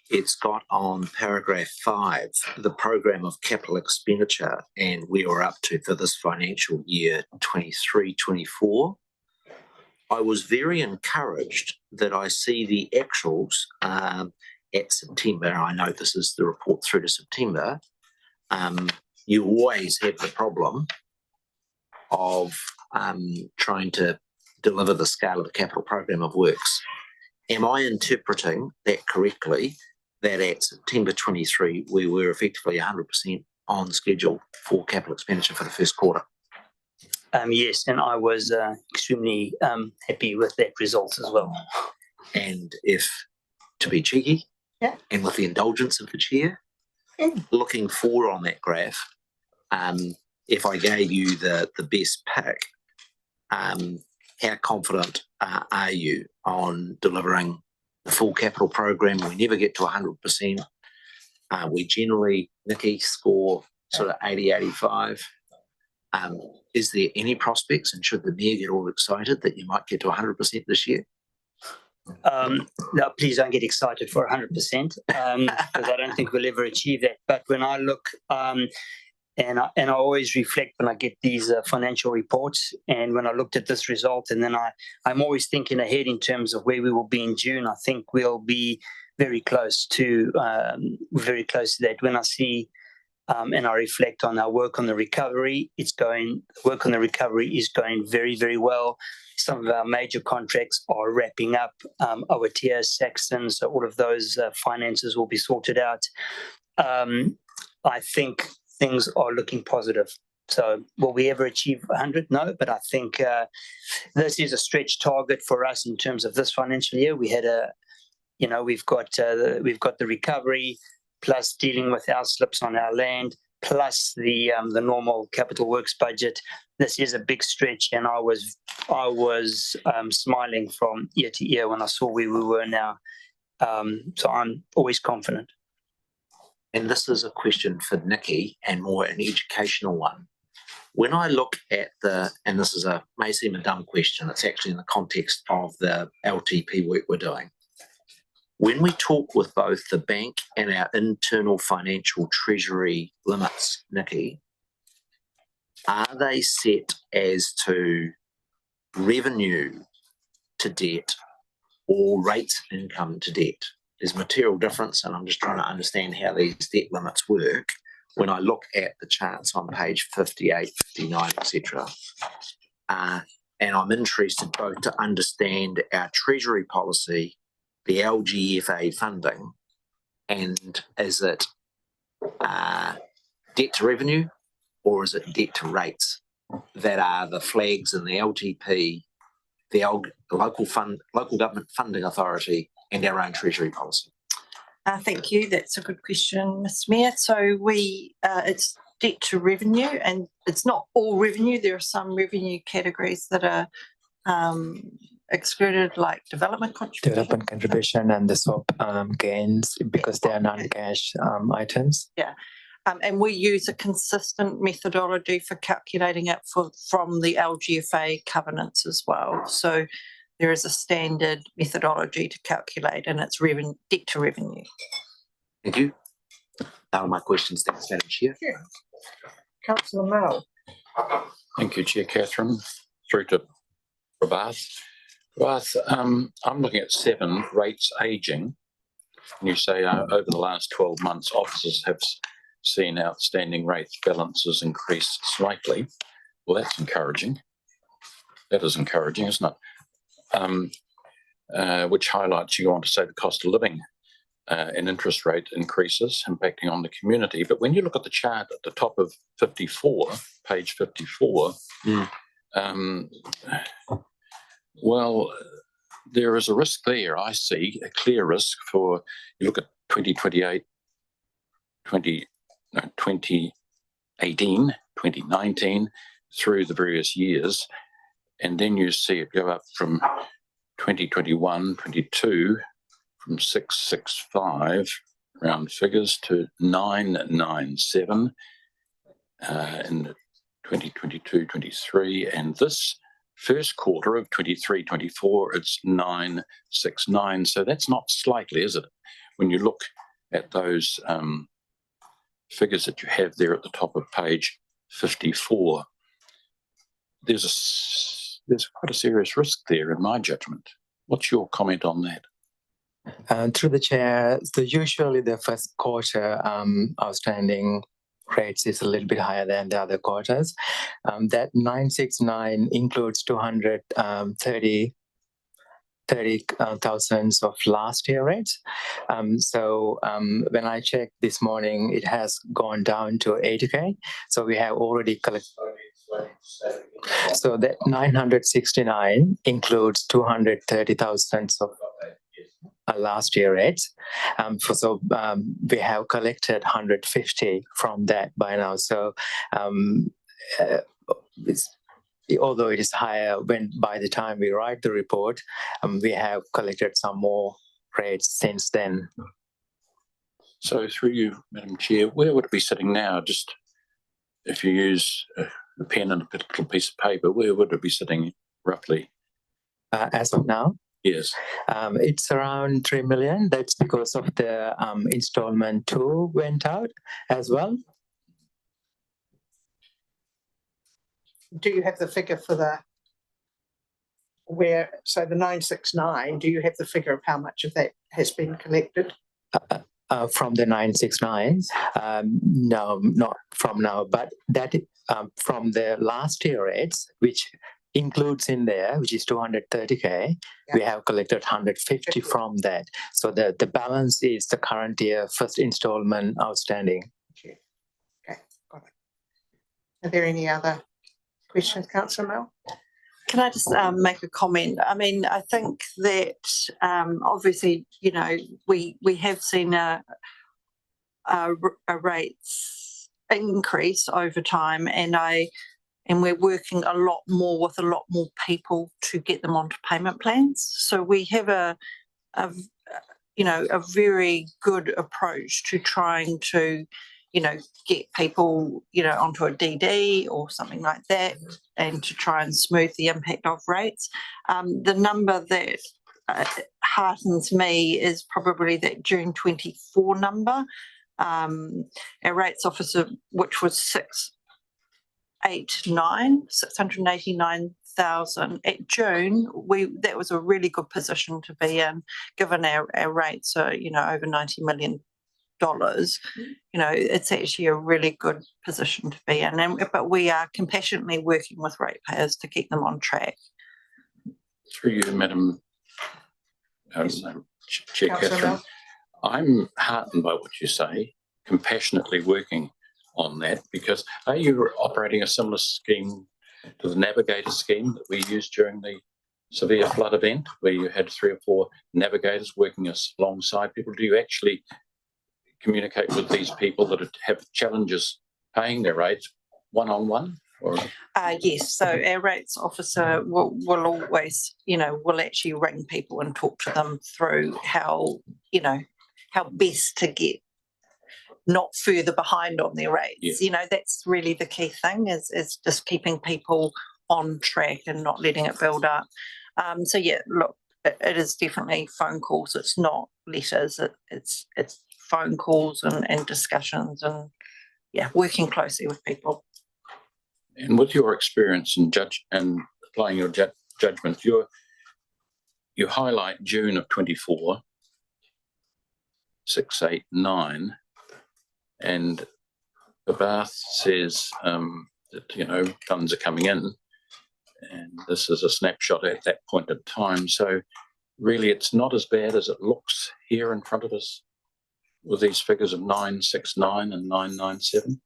it's got on paragraph 5 the program of capital expenditure and where we're up to for this financial year 23-24. I was very encouraged that I see the actuals at September. I know this is the report through to September. You always have the problem of trying to deliver the scale of the capital program of works. Am I interpreting that correctly, that at September 23 we were effectively 100% on schedule for capital expenditure for the first quarter?
Yes, and I was extremely happy with that result as well.
And if, to be cheeky, and with the indulgence of the chair, looking forward on that graph, if I gave you the best pick, how confident are you on delivering the full capital program? We never get to 100%. We generally, Nikki, score sort of 80, 85. Is there any prospects, and should the mayor get all excited, that you might get to 100% this year?
No, please don't get excited for 100%, because I don't think we'll ever achieve that. But when I look, and I always reflect when I get these financial reports, and when I looked at this result, and then I'm always thinking ahead in terms of where we will be in June. I think we'll be very close to that. When I see and I reflect on our work on the recovery, work on the recovery is going very, very well. Some of our major contracts are wrapping up. Awatea, Saxon, so all of those finances will be sorted out. I think things are looking positive. So will we ever achieve 100? No, but I think this is a stretch target for us in terms of this financial year. We had we've got the recovery, plus dealing with our slips on our land, plus the normal capital works budget. This is a big stretch, and I was smiling from year to year when I saw where we were now. So I'm always confident.
And this is a question for Nikki, and more an educational one. When I look at and this may seem a dumb question, it's actually in the context of the LTP work we're doing. When we talk with both the bank and our internal financial treasury limits, Nikki, are they set as to revenue to debt or rates income to debt? There's material difference, and I'm just trying to understand how these debt limits work when I look at the charts on page 58, 59, etc. And I'm interested both to understand our treasury policy, the LGFA funding, and is it debt to revenue, or is it debt to rates that are the flags in the LGP, the local government funding authority, and our own treasury policy?
Thank you. That's a good question, Ms. Mayor. So it's debt to revenue, and it's not all revenue. There are some revenue categories that are excluded, like development contribution.
And the swap gains, because they are non-cash items.
Yeah. And we use a consistent methodology for calculating it from the LGFA covenants as well. So there is a standard methodology to calculate, and it's debt to revenue.
Thank you. That are my questions. Thanks, Madam Chair.
Yeah. Councillor Mel.
Thank you, Chair Catherine. Through to Prabath. Prabath, I'm looking at 7 rates ageing. And you say over the last 12 months, officers have seen outstanding rates balances increase slightly. Well, that's encouraging. That is encouraging, isn't it? Which highlights, you go on to say, the cost of living and interest rate increases impacting on the community. But when you look at the chart at the top of 54, page 54, well, there is a risk there. I see a clear risk for, you look at 2018, 2019, through the various years, and then you see it go up from 2021, 22, from 665 round figures to 997 in 2022, 23, and this first quarter of 23, 24, it's 969. So that's not slightly, is it? When you look at those figures that you have there at the top of page 54, there's quite a serious risk there in my judgment. What's your comment on that?
Through the chair, so usually the first quarter outstanding rates is a little bit higher than the other quarters. That 969 includes 230,000 of last year rates. So when I checked this morning, it has gone down to 80K. So we have already collected. So that 969 includes 230,000 of last year rates. So we have collected 150 from that by now. So although it is higher, by the time we write the report, we have collected some more rates since then.
So through you, Madam Chair, where would it be sitting now? Just if you use a pen and a little piece of paper, where would it be sitting roughly?
As of now?
Yes.
It's around 3 million. That's because of the installment 2 went out as well.
Do you have the figure for the so the 969, do you have the figure of how much of that has been collected?
From the 969, no, not from now, but that from the last year rates, which includes in there, which is 230K, yeah. We have collected 150 from that. So the balance is the current year first installment outstanding.
Okay, got it. Are there any other questions, Councillor Mel?
Can I just make a comment? I mean, I think that obviously, you know, we have seen a rates increase over time, and we're working a lot more with a lot more people to get them onto payment plans. So we have a very good approach to trying to, you know, get people, you know, onto a DD or something like that, and to try and smooth the impact of rates. The number that heartens me is probably that June 24 number. Our rates officer, which was 689,000 at June, that was a really good position to be in, given our rates are, you know, over $90 million. You know, it's actually a really good position to be in, but we are compassionately working with ratepayers to keep them on track.
Through you, Madam Chair Catherine, I'm heartened by what you say, compassionately working on that, because are you operating a similar scheme to the navigator scheme that we used during the severe flood event, where you had 3 or 4 navigators working alongside people? Do you actually communicate with these people that have challenges paying their rates one-on-one? Or?
Yes, so our rates officer will always, will actually ring people and talk to them through how best to get not further behind on their rates.
Yeah.
That's really the key thing is just keeping people on track and not letting it build up. So yeah, look, it is definitely phone calls. It's not letters. It's phone calls and discussions and working closely with people.
And with your experience and applying your judgment, you highlight June of 24, 6, 8, 9, and the Bath says that funds are coming in, and this is a snapshot at that point in time. So really, it's not as bad as it looks here in front of us with these figures of 969 and 997.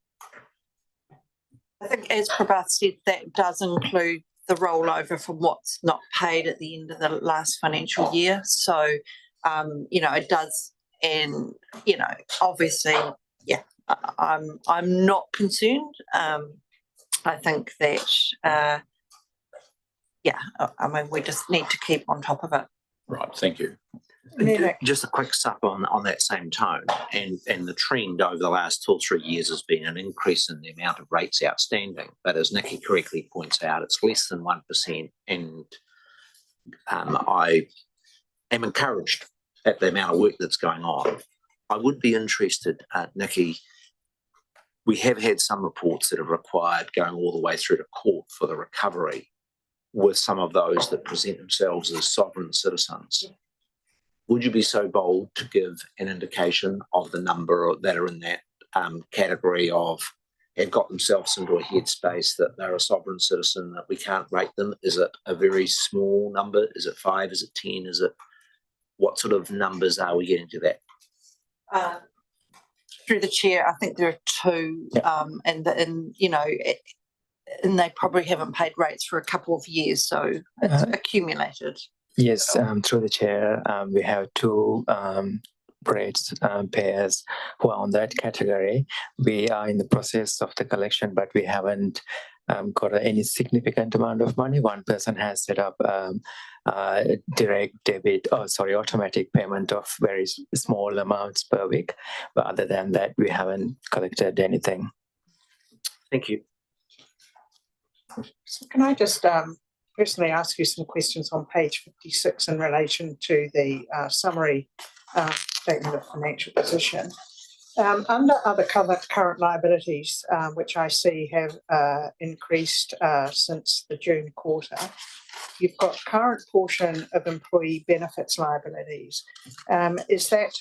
I think, as Prabhat said, that does include the rollover from what's not paid at the end of the last financial year. So, it does, and obviously, I'm not concerned. I think that, we just need to keep on top of it.
Right, thank you.
Just a quick sup on that same tone, and the trend over the last 2 or 3 years has been an increase in the amount of rates outstanding. But as Nikki correctly points out, it's less than 1%, and I am encouraged at the amount of work that's going on. I would be interested, Nikki, we have had some reports that have required going all the way through to court for the recovery with some of those that present themselves as sovereign citizens. Would you be so bold to give an indication of the number that are in that category of have got themselves into a headspace that they're a sovereign citizen, that we can't rate them? Is it a very small number? Is it 5? Is it 10? Is it, what sort of numbers are we getting to that?
Through the chair, I think there are 2, and they probably haven't paid rates for a couple of years, so it's accumulated.
Yes, through the chair, we have 2 rates payers who are on that category. We are in the process of the collection, but we haven't got any significant amount of money. One person has set up direct debit, automatic payment of very small amounts per week. But other than that, we haven't collected anything.
Thank you.
So can I just personally ask you some questions on page 56 in relation to the summary statement of financial position? Under other current liabilities, which I see have increased since the June quarter, you've got current portion of employee benefits liabilities. Is that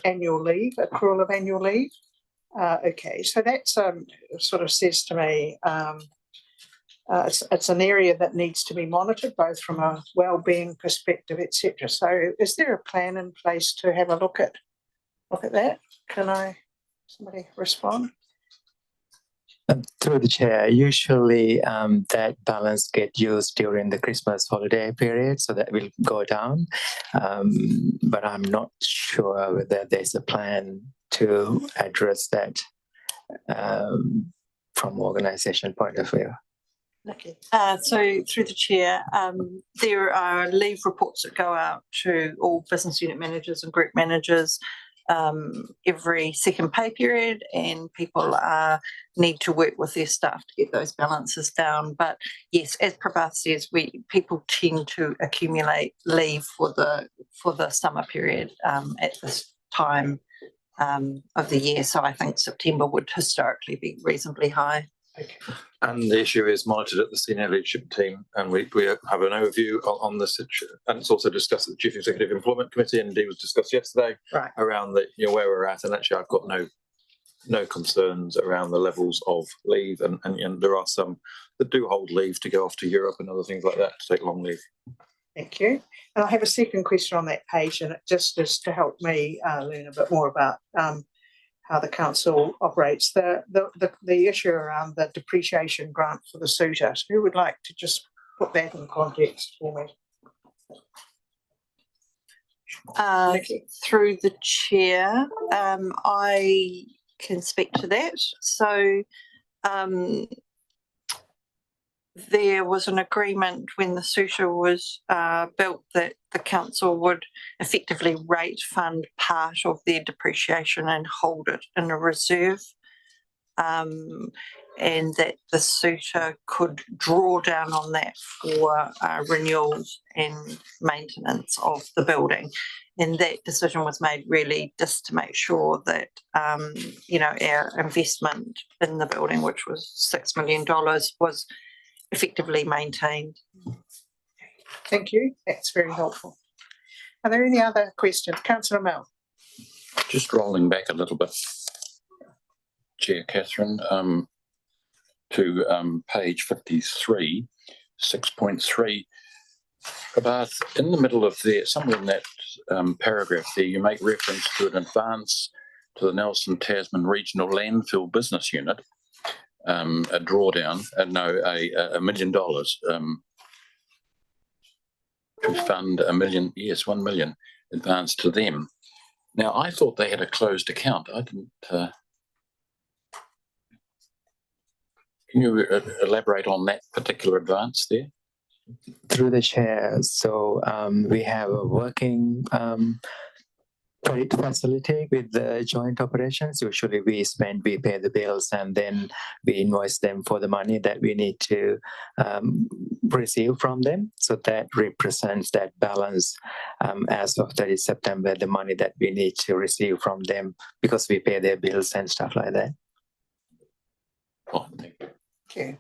annual leave, accrual of annual leave? Okay, so that sort of says to me it's an area that needs to be monitored, both from a well-being perspective, etc. So is there a plan in place to have a look at that? Can somebody respond?
Through the chair, usually that balance gets used during the Christmas holiday period, so that will go down. But I'm not sure whether there's a plan to address that from organisation point of view.
Okay. So through the chair, there are leave reports that go out to all business unit managers and group managers every second pay period, and people need to work with their staff to get those balances down. But yes, as Prabhat says, people tend to accumulate leave for the summer period at this time of the year. So I think September would historically be reasonably high.
Okay.
And the issue is monitored at the senior leadership team, and we have an overview on this, and it's also discussed at the Chief Executive Employment Committee, and indeed was discussed yesterday around where we're at. And actually, I've got no concerns around the levels of leave, and there are some that do hold leave to go off to Europe and other things like that to take long leave.
Thank you. And I have a second question on that page, and it just is to help me learn a bit more about how the council operates. The issue around the depreciation grant for the suitors. Who would like to just put that in context for me? Nikki?
Through the chair, I can speak to that. So there was an agreement when the suitor was built that the council would effectively rate fund part of their depreciation and hold it in a reserve, and that the suitor could draw down on that for renewals and maintenance of the building. And that decision was made really just to make sure that, you know, our investment in the building, which was $6 million, was effectively maintained.
Thank you. That's very helpful. Are there any other questions? Councillor Mel.
Just rolling back a little bit, Chair Catherine, to page 53, 6.3. About in the middle of there, somewhere in that paragraph there, you make reference to an advance to the Nelson Tasman Regional Landfill Business Unit, a drawdown, $1 million to fund $1 million advance to them. Now, I thought they had a closed account. I didn't. Can you elaborate on that particular advance there?
Through the chair, so we have a working credit facility with the joint operations. Usually we pay the bills, and then we invoice them for the money that we need to receive from them. So that represents that balance as of 30 September, the money that we need to receive from them because we pay their bills and stuff like that.
Oh, thank you.
Okay.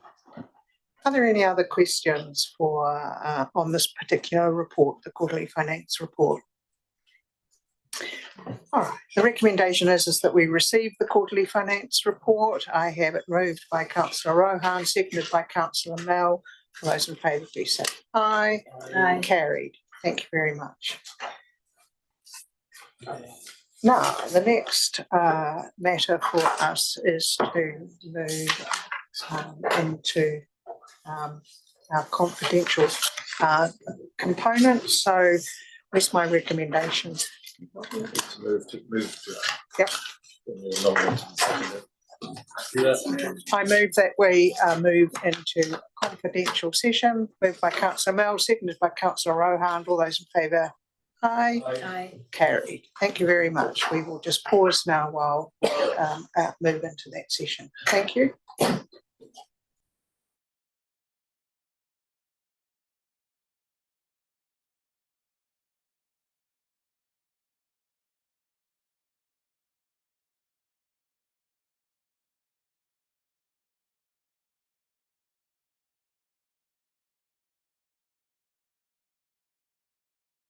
Are there any other questions for on this particular report, the quarterly finance report? All right. The recommendation is that we receive the quarterly finance report. I have it moved by Councillor Rohan, seconded by Councillor Mel. For those in favour, please say aye.
Aye.
Carried. Thank you very much. Now, the next matter for us is to move into our confidential component. So, where's my recommendation?
Move to.
Yep. I move that we move into confidential session. Moved by Councillor Mel, seconded by Councillor Rohan. All those in favour? Aye.
Aye.
Carried. Thank you very much. We will just pause now while move into that session. Thank you.